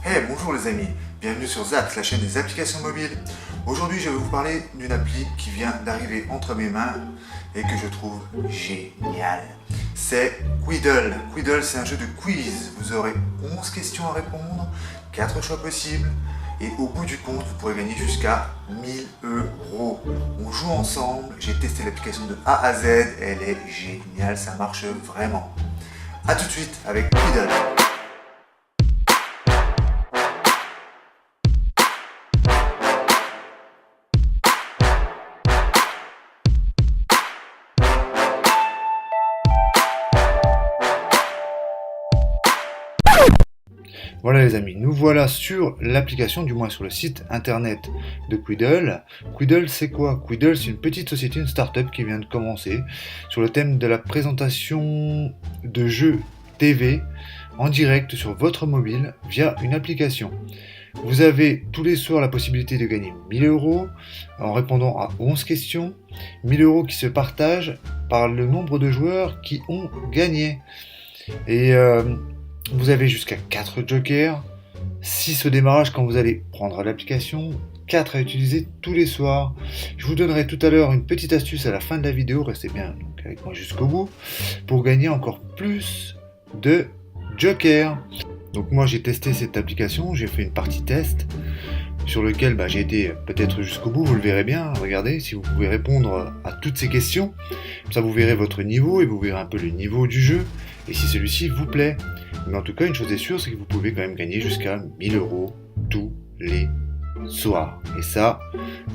Hey, bonjour les amis, bienvenue sur Zaps, la chaîne des applications mobiles. Aujourd'hui, je vais vous parler d'une appli qui vient d'arriver entre mes mains et que je trouve géniale. C'est Quiddle. Quiddle, c'est un jeu de quiz. Vous aurez 11 questions à répondre, 4 choix possibles et au bout du compte, vous pourrez gagner jusqu'à 1000 euros. On joue ensemble, j'ai testé l'application de A à Z, elle est géniale, ça marche vraiment. A tout de suite avec Quiddle. Voilà les amis, nous voilà sur l'application, du moins sur le site internet de Quiddle. Quiddle c'est quoi? Quiddle c'est une petite société, une start-up qui vient de commencer sur le thème de la présentation de jeux TV en direct sur votre mobile via une application. Vous avez tous les soirs la possibilité de gagner 1000 euros en répondant à 11 questions. 1000 euros qui se partagent par le nombre de joueurs qui ont gagné. Et vous avez jusqu'à 4 jokers, 6 au démarrage quand vous allez prendre l'application, 4 à utiliser tous les soirs. Je vous donnerai tout à l'heure une petite astuce à la fin de la vidéo, restez bien donc avec moi jusqu'au bout, pour gagner encore plus de jokers. Donc moi j'ai testé cette application, j'ai fait une partie test sur lequel j'ai été peut-être jusqu'au bout, vous le verrez bien, regardez, si vous pouvez répondre à toutes ces questions, ça vous verrez votre niveau et vous verrez un peu le niveau du jeu, et si celui-ci vous plaît. Mais en tout cas, une chose est sûre, c'est que vous pouvez quand même gagner jusqu'à 1000 euros tous les soirs. Et ça,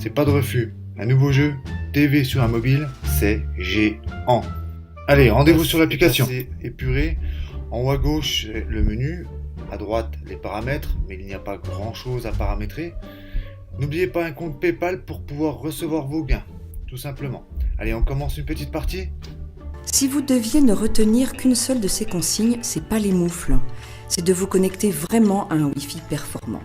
c'est pas de refus. Un nouveau jeu TV sur un mobile, c'est géant. Allez, rendez-vous sur l'application. C'est épuré. En haut à gauche, le menu. À droite, les paramètres, mais il n'y a pas grand-chose à paramétrer. N'oubliez pas un compte PayPal pour pouvoir recevoir vos gains, tout simplement. Allez, on commence une petite partie. Si vous deviez ne retenir qu'une seule de ces consignes, c'est pas les moufles, c'est de vous connecter vraiment à un Wi-Fi performant.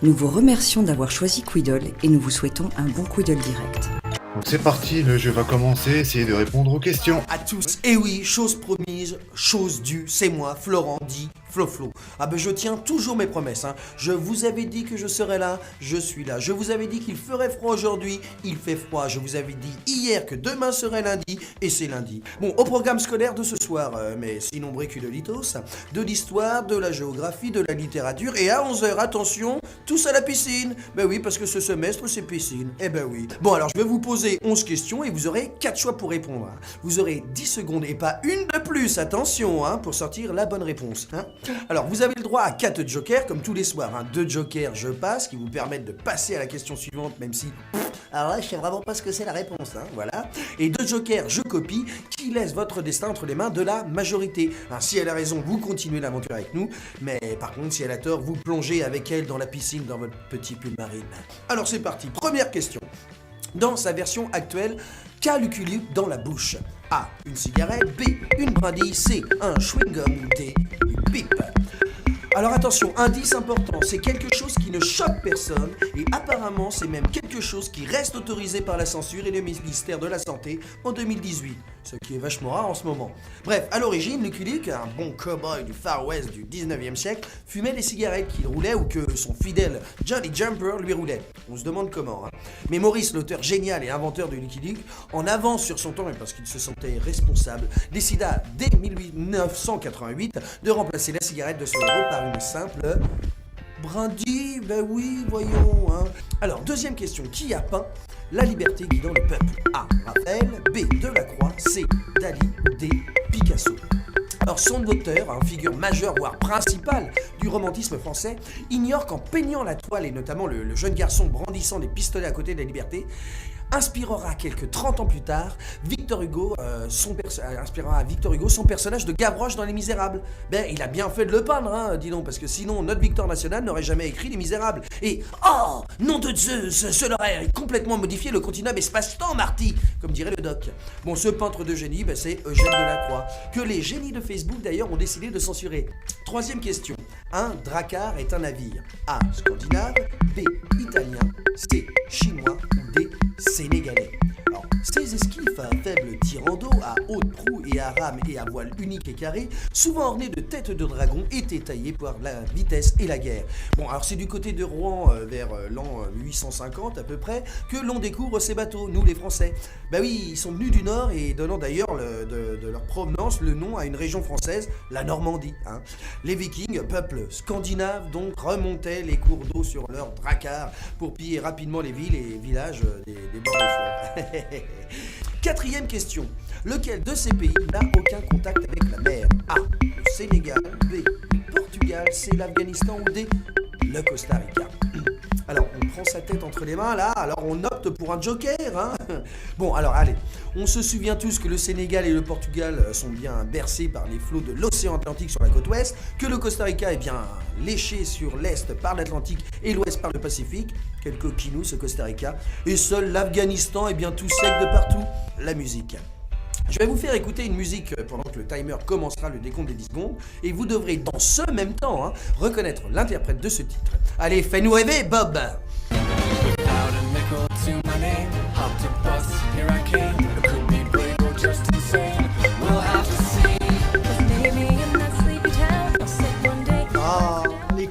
Nous vous remercions d'avoir choisi Quiddle et nous vous souhaitons un bon Quiddle direct. Donc c'est parti, le jeu va commencer, essayez de répondre aux questions. À tous, et oui, chose promise, chose due, c'est moi, Florent, dit Flo. Ah ben je tiens toujours mes promesses, hein. Je vous avais dit que je serais là, je suis là. Je vous avais dit qu'il ferait froid aujourd'hui, il fait froid. Je vous avais dit hier que demain serait lundi, et c'est lundi. Bon, au programme scolaire de ce soir, mais sinon briculolitos, de l'histoire, de la géographie, de la littérature, et à 11h, attention, tous à la piscine. Ben oui, parce que ce semestre, c'est piscine. Eh ben oui. Bon, alors je vais vous poser 11 questions, et vous aurez 4 choix pour répondre. Vous aurez 10 secondes, et pas une de plus, attention, hein, pour sortir la bonne réponse, hein. Alors, vous avez le droit à 4 jokers, comme tous les soirs, hein. 2 jokers, je passe, qui vous permettent de passer à la question suivante, même si... Alors là, je sais vraiment pas ce que c'est la réponse, hein, voilà. Et 2 jokers, je copie, qui laissent votre destin entre les mains de la majorité. Hein, si elle a raison, vous continuez l'aventure avec nous, mais par contre, si elle a tort, vous plongez avec elle dans la piscine, dans votre petit pull marine. Alors, c'est parti, première question. Dans sa version actuelle, qu'a Lucky Luke dans la bouche? A. Une cigarette. B. Une brindille. C. Un chewing-gum. Ou D. Une pipe. Alors attention, indice important, c'est quelque chose qui ne choque personne et apparemment c'est même quelque chose qui reste autorisé par la censure et le ministère de la Santé en 2018, ce qui est vachement rare en ce moment. Bref, à l'origine, Lucky Luke, un bon cow-boy du Far West du 19e siècle, fumait les cigarettes qu'il roulait ou que son fidèle Johnny Jumper lui roulait. On se demande comment, hein. Mais Maurice, l'auteur génial et inventeur de Lucky Luke, en avance sur son temps et parce qu'il se sentait responsable, décida dès 1988 de remplacer la cigarette de son héros par une simple brindille. Ben oui, voyons, hein. Alors, deuxième question, qui a peint la liberté guidant le peuple? A. Raphaël. B. Delacroix. C. Dali. D. Picasso. Alors son auteur, figure majeure voire principale du romantisme français, ignore qu'en peignant la toile et notamment le jeune garçon brandissant des pistolets à côté de la liberté, inspirera quelques 30 ans plus tard inspirera à Victor Hugo son personnage de Gavroche dans Les Misérables. Ben, il a bien fait de le peindre, hein, dis donc, parce que sinon notre Victor National n'aurait jamais écrit Les Misérables. Et, oh, nom de Zeus, cela aurait complètement modifié le continuum espace-temps, Marty, comme dirait le doc. Bon, ce peintre de génie, c'est Eugène Delacroix, que les génies de Facebook d'ailleurs ont décidé de censurer. Troisième question, un drakkar est un navire? A. Scandinave. B. Italien. C. Chinois. Ou D. Sénégalais. Alors, Ces esquifs à faible tirant d'eau, à haute proue et à rame et à voile unique et carré, souvent ornés de têtes de dragon, étaient taillés pour la vitesse et la guerre. Bon, alors c'est du côté de Rouen, vers l'an 850 à peu près, que l'on découvre ces bateaux, nous les Français. Bah oui, ils sont venus du Nord et donnant d'ailleurs de leur provenance le nom à une région française, la Normandie. Hein. Les Vikings, peuple scandinave, donc remontaient les cours d'eau sur leurs dracars pour piller rapidement les villes et villages des bords des fleuves. Quatrième question. Lequel de ces pays n'a aucun contact avec la mer? A. Le Sénégal. B. Le Portugal. C. L'Afghanistan. Ou D. Le Costa Rica. Alors, on prend sa tête entre les mains là, alors on opte pour un joker, hein. Bon, alors allez, on se souvient tous que le Sénégal et le Portugal sont bien bercés par les flots de l'océan Atlantique sur la côte ouest, que le Costa Rica est bien léché sur l'est par l'Atlantique et l'ouest par le Pacifique, quel coquinou ce Costa Rica, et seul l'Afghanistan est bien tout sec de partout, la musique. Je vais vous faire écouter une musique pendant que le timer commencera le décompte des 10 secondes et vous devrez dans ce même temps reconnaître l'interprète de ce titre. Allez, fais-nous rêver, Bob!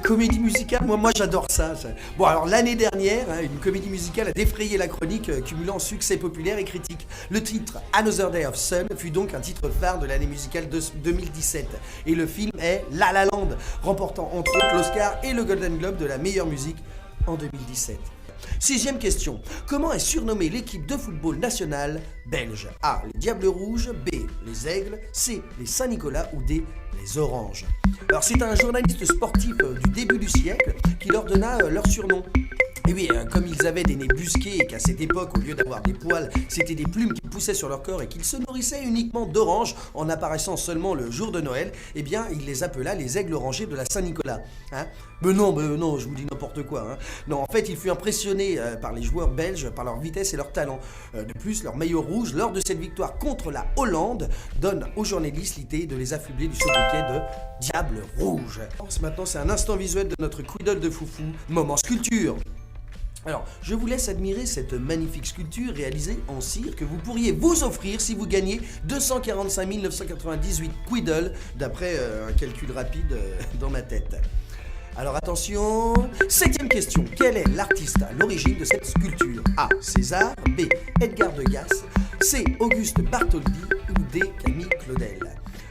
Comédie musicale, moi j'adore ça. Bon, alors l'année dernière, une comédie musicale a défrayé la chronique, cumulant succès populaire et critique. Le titre Another Day of Sun fut donc un titre phare de l'année musicale de 2017. Et le film est La La Land, remportant entre autres l'Oscar et le Golden Globe de la meilleure musique en 2017. Sixième question. Comment est surnommée l'équipe de football nationale belge? A. Les Diables Rouges. B. Les Aigles. C. Les Saint-Nicolas. Ou D. Les Oranges. Alors c'est un journaliste sportif du début du siècle qui leur donna leur surnom. Et oui, comme ils avaient des nez busqués et qu'à cette époque, au lieu d'avoir des poils, c'était des plumes qui poussaient sur leur corps et qu'ils se nourrissaient uniquement d'oranges en apparaissant seulement le jour de Noël, eh bien, il les appela les aigles orangés de la Saint-Nicolas. Hein? Mais non, je vous dis n'importe quoi. Hein. Non, en fait, il fut impressionné par les joueurs belges, par leur vitesse et leur talent. De plus, leur maillot rouge, lors de cette victoire contre la Hollande, donne aux journalistes l'idée de les affubler du sobriquet de Diable Rouge. Maintenant, c'est un instant visuel de notre Quiddle de foufou, moment sculpture. Alors, je vous laisse admirer cette magnifique sculpture réalisée en cire que vous pourriez vous offrir si vous gagnez 245 998 Quiddle, d'après un calcul rapide dans ma tête. Alors attention, septième question. Quel est l'artiste à l'origine de cette sculpture? A. César. B. Edgar Degas. C. Auguste Bartholdi. Ou D. Camille Claudel.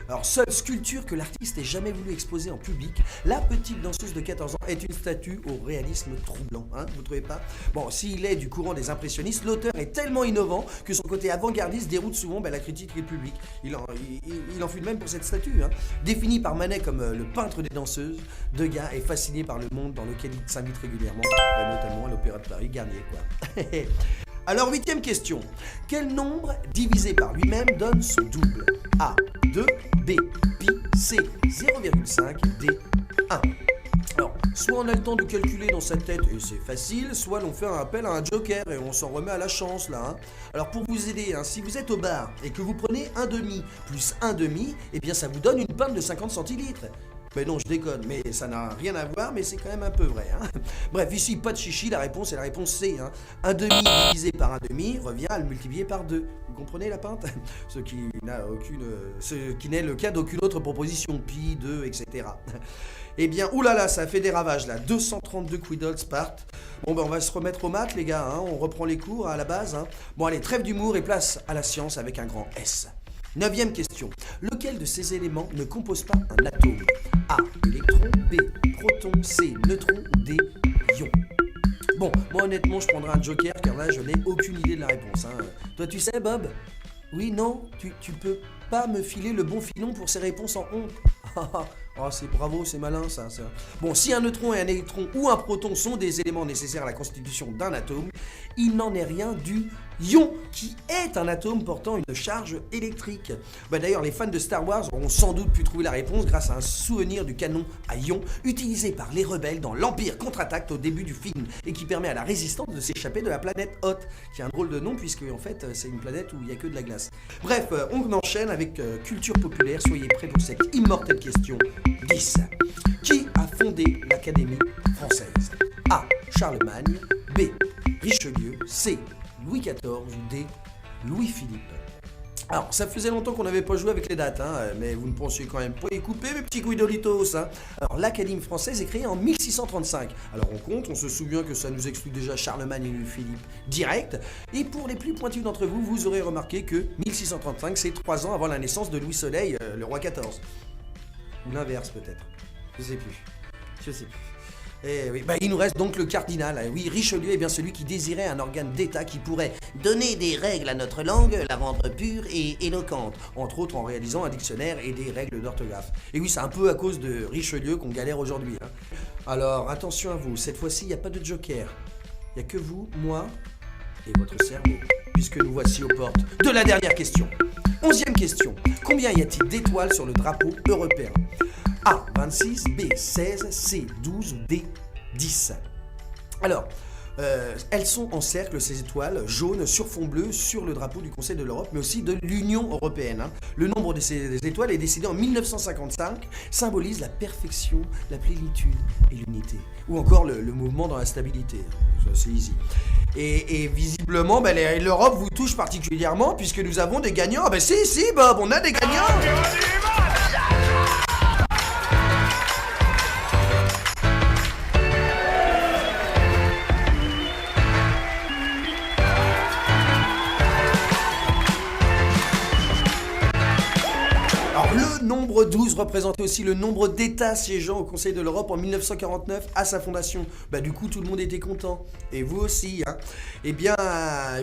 Alors, seule sculpture que l'artiste ait jamais voulu exposer en public, la petite danseuse de 14 ans est une statue au réalisme troublant, hein, vous trouvez pas? Bon, s'il est du courant des impressionnistes, l'auteur est tellement innovant que son côté avant-gardiste déroute souvent la critique et le public. Il en fut de même pour cette statue. Hein. Défini par Manet comme le peintre des danseuses, Degas est fasciné par le monde dans lequel il s'invite régulièrement, notamment à l'Opéra de Paris, Garnier, quoi. Alors, huitième question. Quel nombre divisé par lui-même donne son double? A. 2, B. Pi, C. 0,5, D. 1. Alors, soit on a le temps de calculer dans sa tête et c'est facile, soit l'on fait un appel à un joker et on s'en remet à la chance là. Hein. Alors pour vous aider, si vous êtes au bar et que vous prenez un demi plus un demi, eh bien ça vous donne une pinte de 50 centilitres. Mais non, je déconne, mais ça n'a rien à voir, mais c'est quand même un peu vrai. Hein. Bref, ici, pas de chichi, la réponse est la réponse C. Hein. Un demi divisé par un demi revient à le multiplier par 2. Vous comprenez la pinte? Ce qui n'est le cas d'aucune autre proposition, pi, 2, etc. Eh bien, oulala, ça a fait des ravages là. 232 Quiddles partent. Bon, ben on va se remettre aux maths, les gars. Hein. On reprend les cours à la base. Hein. Bon, allez, trêve d'humour et place à la science avec un grand S. Neuvième question. Lequel de ces éléments ne compose pas un atome? A. Électron. B. Proton. C. Neutron. Ou D. Ion. Bon, moi honnêtement, je prendrai un joker car là, je n'ai aucune idée de la réponse. Hein. Toi, tu sais, Bob? Oui, non, tu peux pas me filer le bon filon pour ces réponses en honte. Oh, c'est bravo, c'est malin ça. Bon, si un neutron et un électron ou un proton sont des éléments nécessaires à la constitution d'un atome, il n'en est rien du ion, qui est un atome portant une charge électrique. D'ailleurs, les fans de Star Wars auront sans doute pu trouver la réponse grâce à un souvenir du canon à ion utilisé par les rebelles dans l'Empire contre-attaque au début du film et qui permet à la résistance de s'échapper de la planète Hoth, qui a un drôle de nom puisque en fait c'est une planète où il n'y a que de la glace. Bref, on enchaîne avec culture populaire. Soyez prêts pour cette immortelle question 10. Qui a fondé l'Académie française? A. Charlemagne. B. Richelieu. C. Louis XIV. Ou D. Louis-Philippe. Alors, ça faisait longtemps qu'on n'avait pas joué avec les dates, mais vous ne pensiez quand même pas y couper, mes petits Guidolitos. Alors, l'Académie française est créée en 1635. Alors, on compte, on se souvient que ça nous exclut déjà Charlemagne et Louis-Philippe direct. Et pour les plus pointus d'entre vous, vous aurez remarqué que 1635, c'est 3 ans avant la naissance de Louis Soleil, le roi XIV. Ou l'inverse, peut-être. Je sais plus. Eh oui, il nous reste donc le cardinal. Oui, Richelieu est bien celui qui désirait un organe d'État qui pourrait donner des règles à notre langue, la rendre pure et éloquente, entre autres en réalisant un dictionnaire et des règles d'orthographe. Et oui, c'est un peu à cause de Richelieu qu'on galère aujourd'hui. Alors, attention à vous, cette fois-ci, il n'y a pas de joker. Il n'y a que vous, moi et votre cerveau, puisque nous voici aux portes de la dernière question. 11e question. Combien y a-t-il d'étoiles sur le drapeau européen ? A, 26, B, 16, C, 12 ou D, 10. Alors, elles sont en cercle, ces étoiles jaunes sur fond bleu sur le drapeau du Conseil de l'Europe, mais aussi de l'Union européenne. Le nombre de ces étoiles est décidé en 1955, symbolise la perfection, la plénitude et l'unité. Ou encore le mouvement dans la stabilité. C'est easy. Et visiblement, l'Europe vous touche particulièrement puisque nous avons des gagnants. Si, Bob, on a des gagnants. Nombre 12 représentait aussi le nombre d'États siégeant au Conseil de l'Europe en 1949 à sa fondation. Du coup, tout le monde était content. Et vous aussi. Eh bien,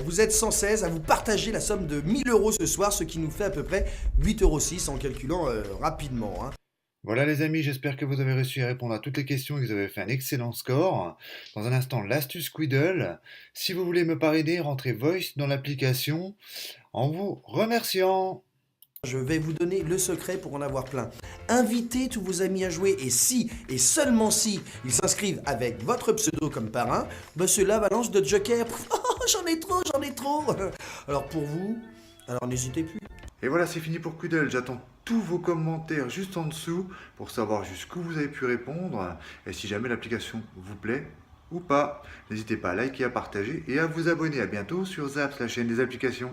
vous êtes 116 à vous partager la somme de 1 000 € ce soir, ce qui nous fait à peu près 8,06 € en calculant rapidement. Voilà les amis, j'espère que vous avez réussi à répondre à toutes les questions et que vous avez fait un excellent score. Dans un instant, l'astuce Quiddle. Si vous voulez me parrainer, rentrez Voice dans l'application en vous remerciant. Je vais vous donner le secret pour en avoir plein. Invitez tous vos amis à jouer et si, et seulement si, ils s'inscrivent avec votre pseudo comme parrain, cela balance de joker. Oh, j'en ai trop. Alors pour vous, n'hésitez plus. Et voilà, c'est fini pour Quiddle. J'attends tous vos commentaires juste en dessous pour savoir jusqu'où vous avez pu répondre et si jamais l'application vous plaît ou pas. N'hésitez pas à liker, à partager et à vous abonner. À bientôt sur Zaps, la chaîne des applications.